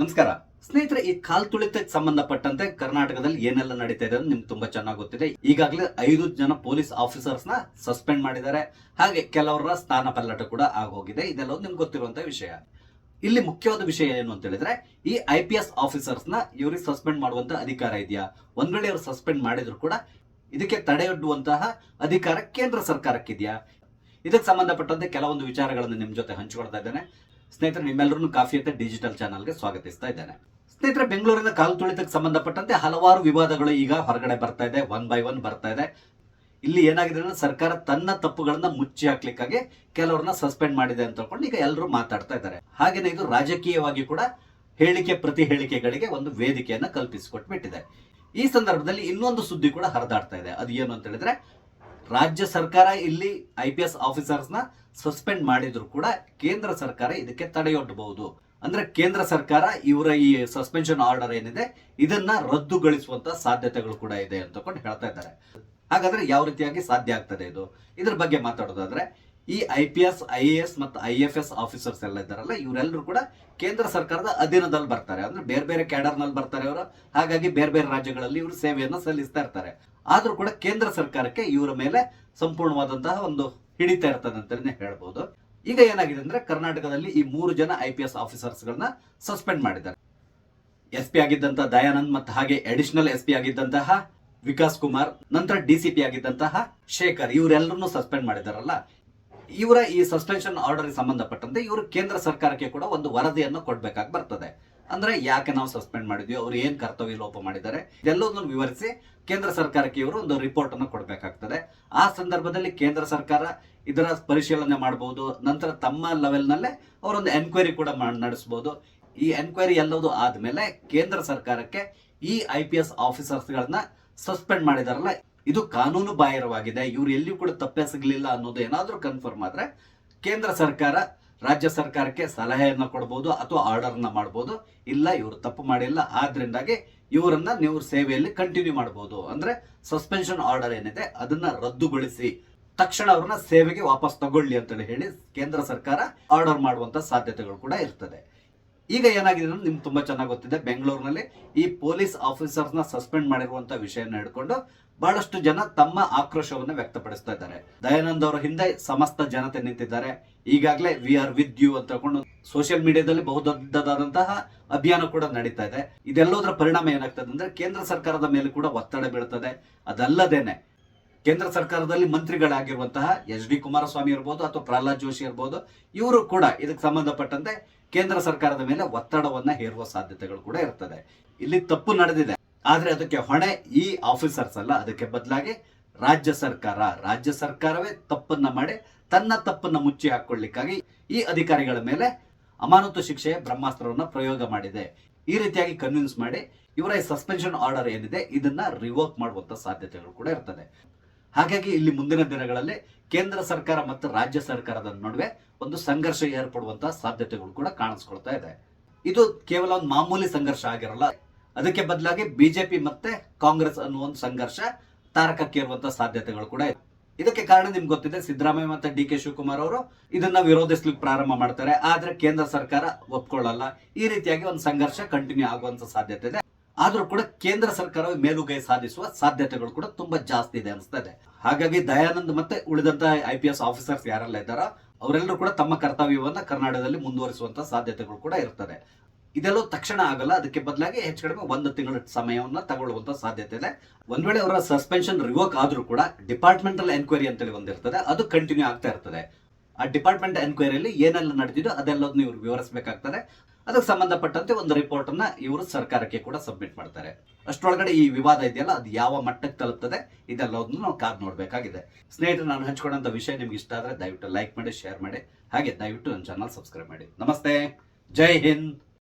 ನಮಸ್ಕಾರ ಸ್ನೇಹಿತರೆ, ಈ ಕಾಲ್ ತುಳಿತಕ್ಕೆ ಸಂಬಂಧಪಟ್ಟಂತೆ ಕರ್ನಾಟಕದಲ್ಲಿ ಏನೆಲ್ಲ ನಡೀತಾ ಇದೆ ಅಂತ ನಿಮ್ಗೆ ತುಂಬಾ ಚೆನ್ನಾಗಿ ಗೊತ್ತಿದೆ. ಈಗಾಗಲೇ 5 ಜನ ಪೊಲೀಸ್ ಆಫೀಸರ್ಸ್ ನ ಸಸ್ಪೆಂಡ್ ಮಾಡಿದ್ದಾರೆ. ಹಾಗೆ ಕೆಲವರ ಸ್ಥಾನ ಪಲ್ಲಟ ಕೂಡ ಆಗೋಗಿದೆ. ಇದೆಲ್ಲ ನಿಮ್ಗೆ ಗೊತ್ತಿರುವಂತಹ ವಿಷಯ. ಇಲ್ಲಿ ಮುಖ್ಯವಾದ ವಿಷಯ ಏನು ಅಂತ ಹೇಳಿದ್ರೆ, ಈ IPS ಆಫೀಸರ್ಸ್ ನ ಇವ್ರಿಗೆ ಸಸ್ಪೆಂಡ್ ಮಾಡುವಂತ ಅಧಿಕಾರ ಇದೆಯಾ? ಒಂದ್ ವೇಳೆ ಇವರು ಸಸ್ಪೆಂಡ್ ಮಾಡಿದ್ರು ಕೂಡ ಇದಕ್ಕೆ ತಡೆಯೊಡ್ಡುವಂತಹ ಅಧಿಕಾರ ಕೇಂದ್ರ ಸರ್ಕಾರಕ್ಕಿದೆಯಾ? ಇದಕ್ಕೆ ಸಂಬಂಧಪಟ್ಟಂತೆ ಕೆಲವೊಂದು ವಿಚಾರಗಳನ್ನು ನಿಮ್ ಜೊತೆ ಹಂಚಿಕೊಳ್ತಾ ಇದ್ದೇನೆ. ಸ್ನೇಹಿತರೆ, ನಿಮ್ಮೆಲ್ಲರೂ ಕಾಫಿ ಅಂತ ಡಿಜಿಟಲ್ ಚಾನಲ್ಗೆ ಸ್ವಾಗತಿಸ್ತಾ ಇದ್ದೇನೆ. ಸ್ನೇಹಿತರೆ, ಬೆಂಗಳೂರಿನ ಕಾಲು ತುಳಿತಕ್ಕೆ ಸಂಬಂಧಪಟ್ಟಂತೆ ಹಲವಾರು ವಿವಾದಗಳು ಈಗ ಹೊರಗಡೆ ಬರ್ತಾ ಇದೆ, ಒನ್ ಬೈ ಒನ್ ಬರ್ತಾ ಇದೆ. ಇಲ್ಲಿ ಏನಾಗಿದೆ ಅಂದ್ರೆ, ಸರ್ಕಾರ ತನ್ನ ತಪ್ಪುಗಳನ್ನ ಮುಚ್ಚಿ ಹಾಕ್ಲಿಕ್ಕಾಗಿ ಕೆಲವ್ರನ್ನ ಸಸ್ಪೆಂಡ್ ಮಾಡಿದೆ ಅಂತ ಹೇಳ್ಕೊಂಡು ಈಗ ಎಲ್ಲರೂ ಮಾತಾಡ್ತಾ ಇದ್ದಾರೆ. ಹಾಗೇನೆ ಇದು ರಾಜಕೀಯವಾಗಿ ಕೂಡ ಹೇಳಿಕೆ ಪ್ರತಿ ಹೇಳಿಕೆಗಳಿಗೆ ಒಂದು ವೇದಿಕೆಯನ್ನ ಕಲ್ಪಿಸಿಕೊಟ್ಬಿಟ್ಟಿದೆ. ಈ ಸಂದರ್ಭದಲ್ಲಿ ಇನ್ನೊಂದು ಸುದ್ದಿ ಕೂಡ ಹರಿದಾಡ್ತಾ ಇದೆ. ಅದು ಏನು ಅಂತ ಹೇಳಿದ್ರೆ, ರಾಜ್ಯ ಸರ್ಕಾರ ಇಲ್ಲಿ IPS ಆಫೀಸರ್ಸ್ ನ ಸಸ್ಪೆಂಡ್ ಮಾಡಿದ್ರು ಕೂಡ ಕೇಂದ್ರ ಸರ್ಕಾರ ಇದಕ್ಕೆ ತಡೆಯೊಡ್ಡಬಹುದು. ಅಂದ್ರೆ ಕೇಂದ್ರ ಸರ್ಕಾರ ಇವರ ಈ ಸಸ್ಪೆನ್ಷನ್ ಆರ್ಡರ್ ಏನಿದೆ ಇದನ್ನ ರದ್ದುಗೊಳಿಸುವಂತ ಸಾಧ್ಯತೆಗಳು ಕೂಡ ಇದೆ ಅಂತ ಹೇಳ್ತಾ ಇದ್ದಾರೆ. ಹಾಗಾದ್ರೆ ಯಾವ ರೀತಿಯಾಗಿ ಸಾಧ್ಯ ಆಗ್ತದೆ ಇದು? ಇದ್ರ ಬಗ್ಗೆ ಮಾತಾಡೋದಾದ್ರೆ, ಈ IPS, IAS ಮತ್ತು IFS ಆಫೀಸರ್ಸ್ ಎಲ್ಲ ಇದ್ದಾರಲ್ಲ, ಇವರೆಲ್ಲರೂ ಕೂಡ ಕೇಂದ್ರ ಸರ್ಕಾರದ ಅಧೀನದಲ್ಲಿ ಬರ್ತಾರೆ. ಅಂದ್ರೆ ಬೇರೆ ಬೇರೆ ಕ್ಯಾಡರ್ ನಲ್ಲಿ ಬರ್ತಾರೆ ಅವರು. ಹಾಗಾಗಿ ಬೇರೆ ಬೇರೆ ರಾಜ್ಯಗಳಲ್ಲಿ ಇವರು ಸೇವೆಯನ್ನು ಸಲ್ಲಿಸ್ತಾ ಇರ್ತಾರೆ. ಆದ್ರೂ ಕೂಡ ಕೇಂದ್ರ ಸರ್ಕಾರಕ್ಕೆ ಇವರ ಮೇಲೆ ಸಂಪೂರ್ಣವಾದಂತಹ ಒಂದು ಹಿಡಿತ ಇರ್ತದೆ ಅಂತಾನೆ ಹೇಳ್ಬೋದು. ಈಗ ಏನಾಗಿದೆ ಅಂದ್ರೆ, ಕರ್ನಾಟಕದಲ್ಲಿ ಈ 3 ಜನ IPS ಆಫೀಸರ್ಸ್ ಗಳನ್ನ ಸಸ್ಪೆಂಡ್ ಮಾಡಿದ್ದಾರೆ. SP ಆಗಿದ್ದಂತಹ ದಯಾನಂದ್ ಮತ್ತು ಹಾಗೆ ಅಡಿಷನಲ್ SP ಆಗಿದ್ದಂತಹ ವಿಕಾಸ್ ಕುಮಾರ್, ನಂತರ DCP ಆಗಿದ್ದಂತಹ ಶೇಖರ್, ಇವರೆಲ್ಲರನ್ನು ಸಸ್ಪೆಂಡ್ ಮಾಡಿದಾರಲ್ಲ. ಇವರ ಈ ಸಸ್ಪೆನ್ಷನ್ ಆರ್ಡರ್ ಸಂಬಂಧಪಟ್ಟಂತೆ ಇವರು ಕೇಂದ್ರ ಸರ್ಕಾರಕ್ಕೆ ಕೂಡ ಒಂದು ವರದಿಯನ್ನು ಕೊಡ್ಬೇಕಾಗಿ ಬರ್ತದೆ. ಅಂದ್ರೆ ಯಾಕೆ ನಾವು ಸಸ್ಪೆಂಡ್ ಮಾಡಿದ್ವಿ, ಅವರು ಏನ್ ಕರ್ತವ್ಯ ಲೋಪ ಮಾಡಿದ್ದಾರೆ, ಇದೆಲ್ಲವನ್ನು ವಿವರಿಸಿ ಕೇಂದ್ರ ಸರ್ಕಾರಕ್ಕೆ ಇವರು ಒಂದು ರಿಪೋರ್ಟ್ ಅನ್ನು ಕೊಡಬೇಕಾಗ್ತದೆ. ಆ ಸಂದರ್ಭದಲ್ಲಿ ಕೇಂದ್ರ ಸರ್ಕಾರ ಇದರ ಪರಿಶೀಲನೆ ಮಾಡಬಹುದು. ನಂತರ ತಮ್ಮ ಲೆವೆಲ್ ನಲ್ಲೇ ಅವರೊಂದು ಎನ್ಕ್ವೈರಿ ಕೂಡ ನಡೆಸಬಹುದು. ಈ ಎನ್ಕ್ವೈರಿ ಎಲ್ಲವೂ ಆದ್ಮೇಲೆ ಕೇಂದ್ರ ಸರ್ಕಾರಕ್ಕೆ ಈ IPS ಆಫೀಸರ್ಸ್ ಗಳನ್ನ ಸಸ್ಪೆಂಡ್ ಮಾಡಿದಾರಲ್ಲ, ಇದು ಕಾನೂನು ಬಾಹಿರವಾಗಿದೆ, ಇವ್ರು ಎಲ್ಲಿಯೂ ಕೂಡ ತಪ್ಪೆಸಗಲಿಲ್ಲ ಅನ್ನೋದು ಏನಾದ್ರೂ ಕನ್ಫರ್ಮ್ ಆದ್ರೆ ಕೇಂದ್ರ ಸರ್ಕಾರ ರಾಜ್ಯ ಸರ್ಕಾರಕ್ಕೆ ಸಲಹೆಯನ್ನ ಕೊಡಬಹುದು ಅಥವಾ ಆರ್ಡರ್ ನ ಮಾಡಬಹುದು. ಇಲ್ಲ, ಇವರು ತಪ್ಪು ಮಾಡಿಲ್ಲ, ಆದ್ರಿಂದಾಗಿ ಇವರನ್ನ ನೀವು ಸೇವೆಯಲ್ಲಿ ಕಂಟಿನ್ಯೂ ಮಾಡಬಹುದು. ಅಂದ್ರೆ ಸಸ್ಪೆನ್ಷನ್ ಆರ್ಡರ್ ಏನಿದೆ ಅದನ್ನ ರದ್ದುಗೊಳಿಸಿ ತಕ್ಷಣ ಅವ್ರನ್ನ ಸೇವೆಗೆ ವಾಪಸ್ ತಗೊಳ್ಳಿ ಅಂತ ಹೇಳಿ ಕೇಂದ್ರ ಸರ್ಕಾರ ಆರ್ಡರ್ ಮಾಡುವಂತ ಸಾಧ್ಯತೆಗಳು ಕೂಡ ಇರ್ತದೆ. ಈಗ ಏನಾಗಿದೆ ಅಂದ್ರೆ, ನಿಮ್ಗೆ ತುಂಬಾ ಚೆನ್ನಾಗಿ ಗೊತ್ತಿದೆ, ಬೆಂಗಳೂರಿನಲ್ಲಿ ಈ ಪೊಲೀಸ್ ಆಫೀಸರ್ಸ್ ನ ಸಸ್ಪೆಂಡ್ ಮಾಡಿರುವಂತ ವಿಷಯನ ಹಿಡ್ಕೊಂಡು ಬಹಳಷ್ಟು ಜನ ತಮ್ಮ ಆಕ್ರೋಶವನ್ನು ವ್ಯಕ್ತಪಡಿಸ್ತಾ ಇದ್ದಾರೆ. ದಯಾನಂದ್ ಅವರ ಹಿಂದೆ ಸಮಸ್ತ ಜನತೆ ನಿಂತಿದ್ದಾರೆ. ಈಗಾಗಲೇ ವಿ ಆರ್ ವಿತ್ ಯು ಅಂತ ಹೇಳ್ಕೊಂಡು ಸೋಷಿಯಲ್ ಮೀಡಿಯಾದಲ್ಲಿ ಬಹುದೊಡ್ಡದಾದಂತಹ ಅಭಿಯಾನ ಕೂಡ ನಡೀತಾ ಇದೆ. ಇದೆಲ್ಲದರ ಪರಿಣಾಮ ಏನಾಗ್ತದೆ ಅಂದ್ರೆ, ಕೇಂದ್ರ ಸರ್ಕಾರದ ಮೇಲೆ ಕೂಡ ಒತ್ತಡ ಬೀಳ್ತದೆ. ಅದಲ್ಲದೇನೆ ಕೇಂದ್ರ ಸರ್ಕಾರದಲ್ಲಿ ಮಂತ್ರಿಗಳಾಗಿರುವಂತಹ HD ಕುಮಾರಸ್ವಾಮಿ ಇರ್ಬೋದು ಅಥವಾ ಪ್ರಹ್ಲಾದ್ ಜೋಶಿ ಇರ್ಬೋದು, ಇವರು ಕೂಡ ಇದಕ್ಕೆ ಸಂಬಂಧಪಟ್ಟಂತೆ ಕೇಂದ್ರ ಸರ್ಕಾರದ ಮೇಲೆ ಒತ್ತಡವನ್ನ ಹೇರುವ ಸಾಧ್ಯತೆಗಳು ಕೂಡ ಇರ್ತದೆ. ಇಲ್ಲಿ ತಪ್ಪು ನಡೆದಿದೆ, ಆದ್ರೆ ಅದಕ್ಕೆ ಹೊಣೆ ಈ ಆಫೀಸರ್ಸ್ ಅಲ್ಲ, ಅದಕ್ಕೆ ಬದಲಾಗಿ ರಾಜ್ಯ ಸರ್ಕಾರವೇ ತಪ್ಪನ್ನ ಮಾಡಿ ತನ್ನ ತಪ್ಪನ್ನ ಮುಚ್ಚಿ ಹಾಕೊಳ್ಳಿಕ್ಕಾಗಿ ಈ ಅಧಿಕಾರಿಗಳ ಮೇಲೆ ಅಮಾನತು ಶಿಕ್ಷೆಯ ಬ್ರಹ್ಮಾಸ್ತ್ರವನ್ನ ಪ್ರಯೋಗ ಮಾಡಿದೆ. ಈ ರೀತಿಯಾಗಿ ಕನ್ವಿನ್ಸ್ ಮಾಡಿ ಇವರ ಸಸ್ಪೆನ್ಷನ್ ಆರ್ಡರ್ ಏನಿದೆ ಇದನ್ನ ರಿವೋಕ್ ಮಾಡುವಂತ ಸಾಧ್ಯತೆಗಳು ಕೂಡ ಇರ್ತದೆ. ಹಾಗಾಗಿ ಇಲ್ಲಿ ಮುಂದಿನ ದಿನಗಳಲ್ಲಿ ಕೇಂದ್ರ ಸರ್ಕಾರ ಮತ್ತು ರಾಜ್ಯ ಸರ್ಕಾರದ ನಡುವೆ ಒಂದು ಸಂಘರ್ಷ ಏರ್ಪಡುವಂತಹ ಸಾಧ್ಯತೆಗಳು ಕೂಡ ಕಾಣಿಸ್ಕೊಳ್ತಾ ಇದೆ. ಇದು ಕೇವಲ ಒಂದು ಮಾಮೂಲಿ ಸಂಘರ್ಷ ಆಗಿರಲ್ಲ, ಅದಕ್ಕೆ ಬದಲಾಗಿ ಬಿಜೆಪಿ ಮತ್ತೆ ಕಾಂಗ್ರೆಸ್ ಅನ್ನುವ ಒಂದು ಸಂಘರ್ಷ ತಾರಕಕ್ಕೇರುವಂತಹ ಸಾಧ್ಯತೆಗಳು ಕೂಡ ಇದೆ. ಇದಕ್ಕೆ ಕಾರಣ ನಿಮ್ಗೆ ಗೊತ್ತಿದೆ, ಸಿದ್ದರಾಮಯ್ಯ ಮತ್ತೆ DK ಶಿವಕುಮಾರ್ ಅವರು ಇದನ್ನ ವಿರೋಧಿಸ್ಲಿಕ್ಕೆ ಪ್ರಾರಂಭ ಮಾಡ್ತಾರೆ, ಆದ್ರೆ ಕೇಂದ್ರ ಸರ್ಕಾರ ಒಪ್ಕೊಳ್ಳಲ್ಲ. ಈ ರೀತಿಯಾಗಿ ಒಂದು ಸಂಘರ್ಷ ಕಂಟಿನ್ಯೂ ಆಗುವಂತ ಸಾಧ್ಯತೆ ಇದೆ. ಆದ್ರೂ ಕೂಡ ಕೇಂದ್ರ ಸರ್ಕಾರ ಮೇಲುಗೈ ಸಾಧಿಸುವ ಸಾಧ್ಯತೆಗಳು ಕೂಡ ತುಂಬಾ ಜಾಸ್ತಿ ಇದೆ ಅನಿಸ್ತಾ ಇದೆ. ಹಾಗಾಗಿ ದಯಾನಂದ್ ಮತ್ತೆ ಉಳಿದಂತಹ IPS ಆಫೀಸರ್ಸ್ ಯಾರೆಲ್ಲ ಇದ್ದಾರೋ ಅವರೆಲ್ಲರೂ ಕೂಡ ತಮ್ಮ ಕರ್ತವ್ಯವನ್ನ ಕರ್ನಾಟಕದಲ್ಲಿ ಮುಂದುವರಿಸುವಂತ ಸಾಧ್ಯತೆಗಳು ಕೂಡ ಇರ್ತದೆ. ಇದೆಲ್ಲ ತಕ್ಷಣ ಆಗಲ್ಲ, ಅದಕ್ಕೆ ಬದಲಾಗಿ ಹೆಚ್ಚು ಕಡಿಮೆ 1 ತಿಂಗಳ ಸಮಯವನ್ನ ತಗೊಳ್ಳುವಂತ ಸಾಧ್ಯತೆ ಇದೆ. ಒಂದ್ ವೇಳೆ ಅವರ ಸಸ್ಪೆನ್ಷನ್ ರಿವೋಕ್ ಆದ್ರೂ ಕೂಡ ಡಿಪಾರ್ಟ್ಮೆಂಟಲ್ ಎನ್ಕ್ವೈರಿ ಅಂತೇಳಿ ಒಂದಿರ್ತದೆ, ಅದು ಕಂಟಿನ್ಯೂ ಆಗ್ತಾ ಇರ್ತದೆ. ಆ ಡಿಪಾರ್ಟ್ಮೆಂಟ್ ಎನ್ಕ್ವೈರಿಯಲ್ಲಿ ಏನೆಲ್ಲ ನಡೆದಿದೋ ಅದೆಲ್ಲದನ್ನು ಇವರು ವಿವರಿಸಬೇಕಾಗ್ತದೆ. ಅದಕ್ಕೆ ಸಂಬಂಧಪಟ್ಟಂತೆ ಒಂದು ರಿಪೋರ್ಟ್ ಅನ್ನ ಇವರು ಸರ್ಕಾರಕ್ಕೆ ಕೂಡ ಸಬ್ಮಿಟ್ ಮಾಡ್ತಾರೆ. ಅಷ್ಟರೊಳಗಡೆ ಈ ವಿವಾದ ಇದೆಯಲ್ಲ, ಅದು ಯಾವ ಮಟ್ಟಕ್ಕೆ ತಲುಪ್ತದೆ ಇದೆಲ್ಲದನ್ನು ನಾವು ಕಾದ್ ನೋಡ್ಬೇಕಾಗಿದೆ. ಸ್ನೇಹಿತರೆ, ನಾನು ಹಂಚ್ಕೊಂಡಂತ ವಿಷಯ ನಿಮ್ಗೆ ಇಷ್ಟ ಆದ್ರೆ ದಯವಿಟ್ಟು ಲೈಕ್ ಮಾಡಿ, ಶೇರ್ ಮಾಡಿ, ಹಾಗೆ ದಯವಿಟ್ಟು ನನ್ನ ಚಾನಲ್ ಸಬ್ಸ್ಕ್ರೈಬ್ ಮಾಡಿ. ನಮಸ್ತೆ, ಜೈ ಹಿಂದ್.